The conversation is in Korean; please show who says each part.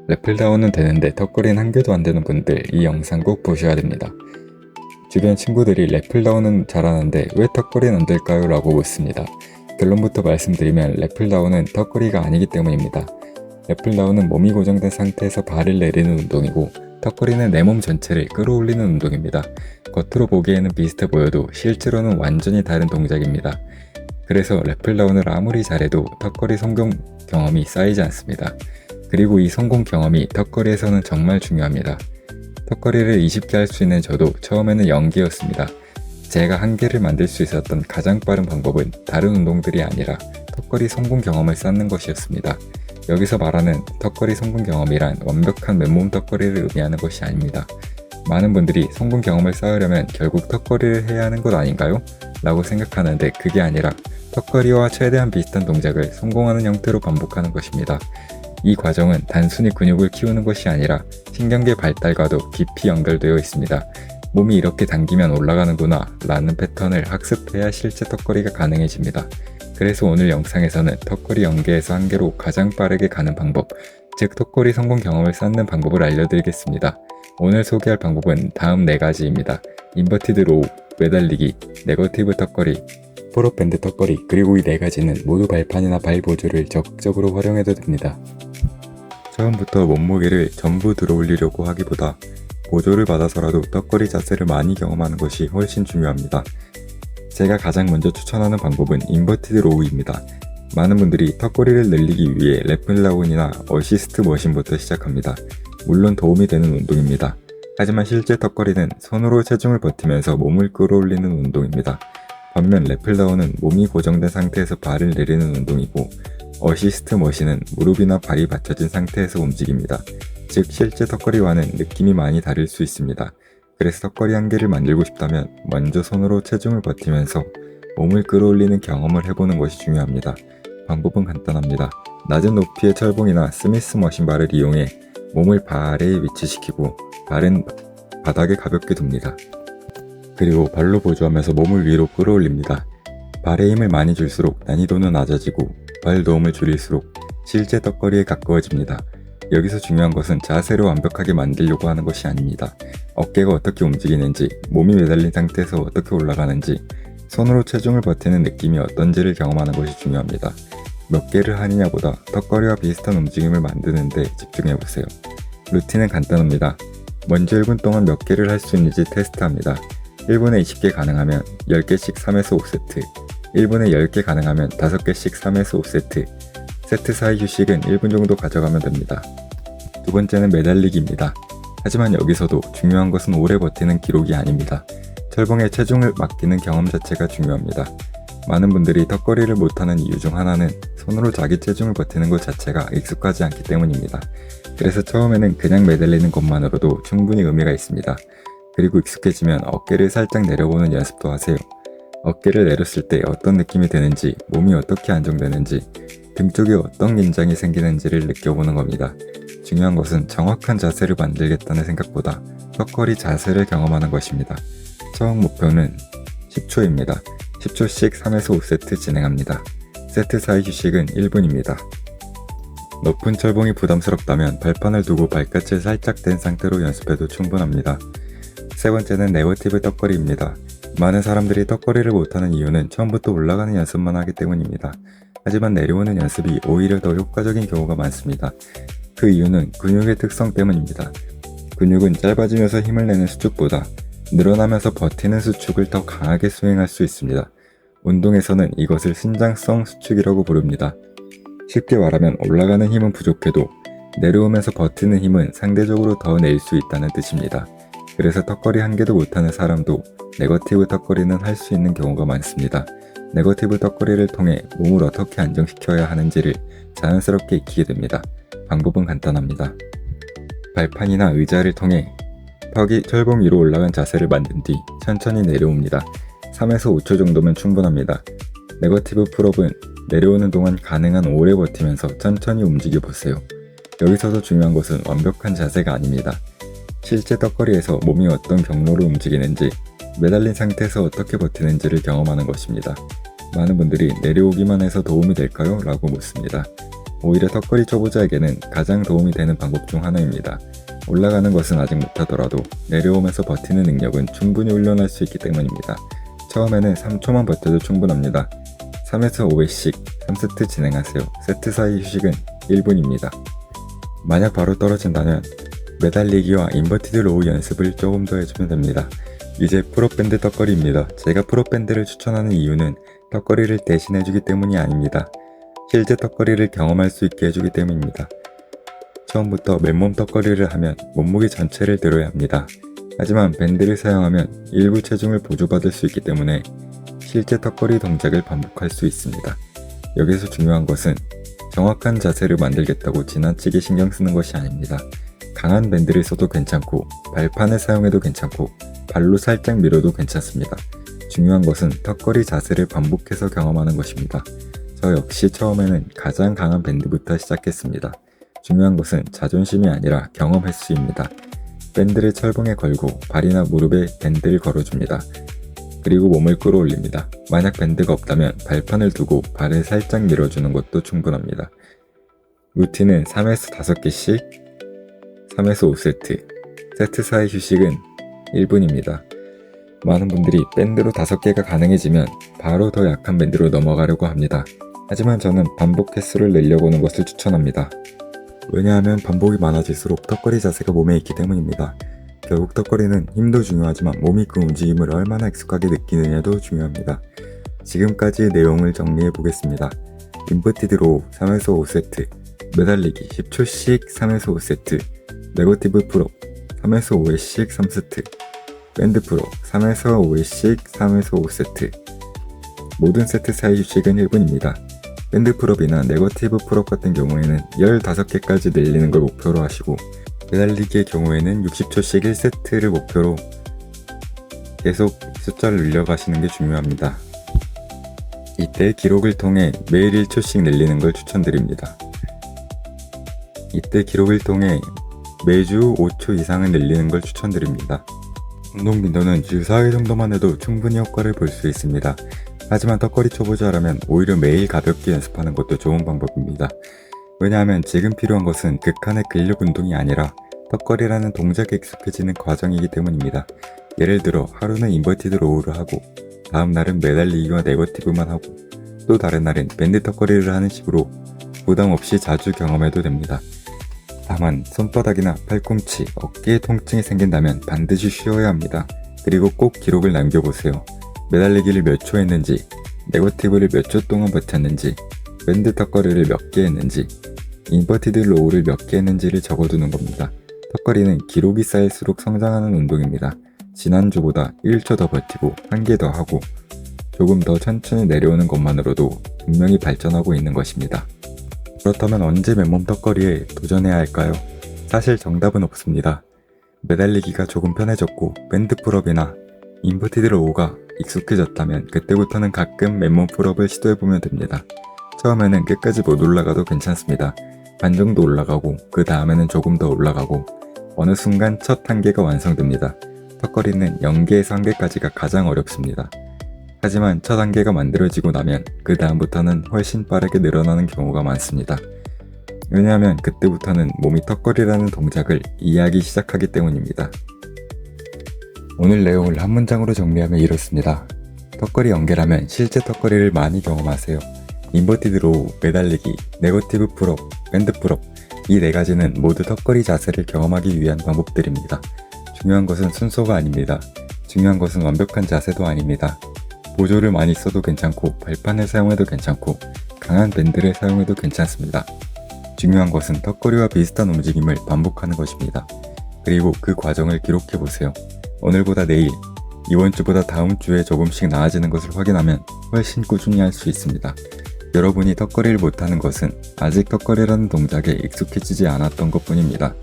Speaker 1: 랩플다운은 되는데 턱걸이는 한 개도 안 되는 분들, 이 영상 꼭 보셔야 됩니다. 주변 친구들이 랩플다운은 잘하는데 왜 턱걸이는 안 될까요? 라고 묻습니다. 결론부터 말씀드리면 랩플다운은 턱걸이가 아니기 때문입니다. 랩플다운은 몸이 고정된 상태에서 발을 내리는 운동이고, 턱걸이는 내 몸 전체를 끌어올리는 운동입니다. 겉으로 보기에는 비슷해 보여도 실제로는 완전히 다른 동작입니다. 그래서 랩플다운을 아무리 잘해도 턱걸이 성공 경험이 쌓이지 않습니다. 그리고 이 성공 경험이 턱걸이에서는 정말 중요합니다. 턱걸이를 20개 할 수 있는 저도 처음에는 0개였습니다. 제가 1개를 만들 수 있었던 가장 빠른 방법은 다른 운동들이 아니라 턱걸이 성공 경험을 쌓는 것이었습니다. 여기서 말하는 턱걸이 성공 경험이란 완벽한 맨몸 턱걸이를 의미하는 것이 아닙니다. 많은 분들이 성공 경험을 쌓으려면 결국 턱걸이를 해야 하는 것 아닌가요? 라고 생각하는데 그게 아니라 턱걸이와 최대한 비슷한 동작을 성공하는 형태로 반복하는 것입니다. 이 과정은 단순히 근육을 키우는 것이 아니라 신경계 발달과도 깊이 연결되어 있습니다. 몸이 이렇게 당기면 올라가는구나 라는 패턴을 학습해야 실제 턱걸이가 가능해집니다. 그래서 오늘 영상에서는 턱걸이 0개에서 1개로 가장 빠르게 가는 방법, 즉 턱걸이 성공 경험을 쌓는 방법을 알려드리겠습니다. 오늘 소개할 방법은 다음 4가지입니다. 인버티드 로우, 매달리기, 네거티브 턱걸이, 폴업밴드 턱걸이, 그리고 이 4가지는 모두 발판이나 발 보조를 적극적으로 활용해도 됩니다. 처음부터 몸무게를 전부 들어올리려고 하기보다 보조를 받아서라도 턱걸이 자세를 많이 경험하는 것이 훨씬 중요합니다. 제가 가장 먼저 추천하는 방법은 인버티드 로우입니다. 많은 분들이 턱걸이를 늘리기 위해 랩플다운이나 어시스트 머신부터 시작합니다. 물론 도움이 되는 운동입니다. 하지만 실제 턱걸이는 손으로 체중을 버티면서 몸을 끌어올리는 운동입니다. 반면 랩플다운은 몸이 고정된 상태에서 발을 내리는 운동이고, 어시스트 머신은 무릎이나 발이 받쳐진 상태에서 움직입니다. 즉 실제 턱걸이와는 느낌이 많이 다를 수 있습니다. 그래서 턱걸이 1개를 만들고 싶다면 먼저 손으로 체중을 버티면서 몸을 끌어올리는 경험을 해보는 것이 중요합니다. 방법은 간단합니다. 낮은 높이의 철봉이나 스미스 머신바를 이용해 몸을 발에 위치시키고 발은 바닥에 가볍게 둡니다. 그리고 발로 보조하면서 몸을 위로 끌어올립니다. 발에 힘을 많이 줄수록 난이도는 낮아지고 발 도움을 줄일수록 실제 턱걸이에 가까워집니다. 여기서 중요한 것은 자세를 완벽하게 만들려고 하는 것이 아닙니다. 어깨가 어떻게 움직이는지, 몸이 매달린 상태에서 어떻게 올라가는지, 손으로 체중을 버티는 느낌이 어떤지를 경험하는 것이 중요합니다. 몇 개를 하느냐보다 턱걸이와 비슷한 움직임을 만드는 데 집중해보세요. 루틴은 간단합니다. 먼저 1분 동안 몇 개를 할 수 있는지 테스트합니다. 1분에 20개 가능하면 10개씩 3에서 5세트, 1분에 10개 가능하면 5개씩 3에서 5세트, 세트 사이 휴식은 1분 정도 가져가면 됩니다. 두 번째는 매달리기입니다. 하지만 여기서도 중요한 것은 오래 버티는 기록이 아닙니다. 철봉에 체중을 맡기는 경험 자체가 중요합니다. 많은 분들이 턱걸이를 못하는 이유 중 하나는 손으로 자기 체중을 버티는 것 자체가 익숙하지 않기 때문입니다. 그래서 처음에는 그냥 매달리는 것만으로도 충분히 의미가 있습니다. 그리고 익숙해지면 어깨를 살짝 내려보는 연습도 하세요. 어깨를 내렸을 때 어떤 느낌이 드는지, 몸이 어떻게 안정되는지, 등 쪽에 어떤 긴장이 생기는지를 느껴보는 겁니다. 중요한 것은 정확한 자세를 만들겠다는 생각보다 턱걸이 자세를 경험하는 것입니다. 처음 목표는 10초입니다. 10초씩 3에서 5세트 진행합니다. 세트 사이 휴식은 1분입니다. 높은 철봉이 부담스럽다면 발판을 두고 발끝을 살짝 댄 상태로 연습해도 충분합니다. 세 번째는 네거티브 턱걸이입니다. 많은 사람들이 턱걸이를 못하는 이유는 처음부터 올라가는 연습만 하기 때문입니다. 하지만 내려오는 연습이 오히려 더 효과적인 경우가 많습니다. 그 이유는 근육의 특성 때문입니다. 근육은 짧아지면서 힘을 내는 수축보다 늘어나면서 버티는 수축을 더 강하게 수행할 수 있습니다. 운동에서는 이것을 신장성 수축이라고 부릅니다. 쉽게 말하면 올라가는 힘은 부족해도 내려오면서 버티는 힘은 상대적으로 더 낼 수 있다는 뜻입니다. 그래서 턱걸이 1개도 못하는 사람도 네거티브 턱걸이는 할 수 있는 경우가 많습니다. 네거티브 턱걸이를 통해 몸을 어떻게 안정시켜야 하는지를 자연스럽게 익히게 됩니다. 방법은 간단합니다. 발판이나 의자를 통해 턱이 철봉 위로 올라간 자세를 만든 뒤 천천히 내려옵니다. 3에서 5초 정도면 충분합니다. 네거티브 풀업은 내려오는 동안 가능한 오래 버티면서 천천히 움직여 보세요. 여기서도 중요한 것은 완벽한 자세가 아닙니다. 실제 턱걸이에서 몸이 어떤 경로로 움직이는지, 매달린 상태에서 어떻게 버티는지를 경험하는 것입니다. 많은 분들이 내려오기만 해서 도움이 될까요? 라고 묻습니다. 오히려 턱걸이 초보자에게는 가장 도움이 되는 방법 중 하나입니다. 올라가는 것은 아직 못하더라도 내려오면서 버티는 능력은 충분히 훈련할 수 있기 때문입니다. 처음에는 3초만 버텨도 충분합니다. 3에서 5회씩 3세트 진행하세요. 세트 사이 휴식은 1분입니다. 만약 바로 떨어진다면 매달리기와 인버티드 로우 연습을 조금 더 해주면 됩니다. 이제 프로밴드 턱걸이입니다. 제가 프로밴드를 추천하는 이유는 턱걸이를 대신해주기 때문이 아닙니다. 실제 턱걸이를 경험할 수 있게 해주기 때문입니다. 처음부터 맨몸 턱걸이를 하면 몸무게 전체를 들어야 합니다. 하지만 밴드를 사용하면 일부 체중을 보조받을 수 있기 때문에 실제 턱걸이 동작을 반복할 수 있습니다. 여기서 중요한 것은 정확한 자세를 만들겠다고 지나치게 신경 쓰는 것이 아닙니다. 강한 밴드를 써도 괜찮고 발판을 사용해도 괜찮고 발로 살짝 밀어도 괜찮습니다. 중요한 것은 턱걸이 자세를 반복해서 경험하는 것입니다. 저 역시 처음에는 가장 강한 밴드부터 시작했습니다. 중요한 것은 자존심이 아니라 경험 횟수입니다. 밴드를 철봉에 걸고 발이나 무릎에 밴드를 걸어줍니다. 그리고 몸을 끌어올립니다. 만약 밴드가 없다면 발판을 두고 발을 살짝 밀어주는 것도 충분합니다. 루틴은 3에서 5개씩 3에서 5세트, 세트 사이 휴식은 1분입니다. 많은 분들이 밴드로 5개가 가능해지면 바로 더 약한 밴드로 넘어가려고 합니다. 하지만 저는 반복 횟수를 늘려보는 것을 추천합니다. 왜냐하면 반복이 많아질수록 턱걸이 자세가 몸에 있기 때문입니다. 결국 턱걸이는 힘도 중요하지만 몸이 그 움직임을 얼마나 익숙하게 느끼느냐도 중요합니다. 지금까지의 내용을 정리해 보겠습니다. 인버티드 로우 3에서 5세트, 매달리기 10초씩 3에서 5세트, 네거티브 풀업 3에서 5회씩 3세트, 밴드 풀업 3에서 5회씩 3에서 5세트. 모든 세트 사이 휴식은 1분입니다. 밴드 풀업이나 네거티브 풀업 같은 경우에는 15개까지 늘리는 걸 목표로 하시고, 매달리기의 경우에는 60초씩 1세트를 목표로 계속 숫자를 늘려가시는 게 중요합니다. 이때 기록을 통해 매일 1초씩 늘리는 걸 추천드립니다. 이때 기록을 통해 매주 5초 이상은 늘리는 걸 추천드립니다. 운동 빈도는 주 4회 정도만 해도 충분히 효과를 볼 수 있습니다. 하지만 턱걸이 초보자라면 오히려 매일 가볍게 연습하는 것도 좋은 방법입니다. 왜냐하면 지금 필요한 것은 극한의 근력 운동이 아니라 턱걸이라는 동작에 익숙해지는 과정이기 때문입니다. 예를 들어 하루는 인버티드 로우를 하고 다음 날은 매달리기와 네거티브만 하고 또 다른 날은 밴드 턱걸이를 하는 식으로 부담 없이 자주 경험해도 됩니다. 다만 손바닥이나 팔꿈치, 어깨에 통증이 생긴다면 반드시 쉬어야 합니다. 그리고 꼭 기록을 남겨보세요. 매달리기를 몇 초 했는지, 네거티브를 몇 초 동안 버텼는지, 밴드 턱걸이를 몇 개 했는지, 인버티드 로우를 몇 개 했는지를 적어두는 겁니다. 턱걸이는 기록이 쌓일수록 성장하는 운동입니다. 지난주보다 1초 더 버티고 1개 더 하고 조금 더 천천히 내려오는 것만으로도 분명히 발전하고 있는 것입니다. 그렇다면 언제 맨몸 턱걸이에 도전해야 할까요? 사실 정답은 없습니다. 매달리기가 조금 편해졌고 밴드 풀업이나 인버티드 로우가 익숙해졌다면 그때부터는 가끔 맨몸 풀업을 시도해보면 됩니다. 처음에는 끝까지 못 올라가도 괜찮습니다. 반 정도 올라가고 그 다음에는 조금 더 올라가고 어느 순간 첫 단계가 완성됩니다. 턱걸이는 0개에서 1개까지가 가장 어렵습니다. 하지만 첫 단계가 만들어지고 나면 그 다음부터는 훨씬 빠르게 늘어나는 경우가 많습니다. 왜냐하면 그때부터는 몸이 턱걸이라는 동작을 이해하기 시작하기 때문입니다. 오늘 내용을 한 문장으로 정리하면 이렇습니다. 턱걸이 연계라면 실제 턱걸이를 많이 경험하세요. 인버티드 로우, 매달리기, 네거티브 풀업, 밴드 풀업 이 4가지는 모두 턱걸이 자세를 경험하기 위한 방법들입니다. 중요한 것은 순서가 아닙니다. 중요한 것은 완벽한 자세도 아닙니다. 보조를 많이 써도 괜찮고 발판을 사용해도 괜찮고 강한 밴드를 사용해도 괜찮습니다. 중요한 것은 턱걸이와 비슷한 움직임을 반복하는 것입니다. 그리고 그 과정을 기록해보세요. 오늘보다 내일, 이번 주보다 다음 주에 조금씩 나아지는 것을 확인하면 훨씬 꾸준히 할 수 있습니다. 여러분이 턱걸이를 못하는 것은 아직 턱걸이라는 동작에 익숙해지지 않았던 것 뿐입니다.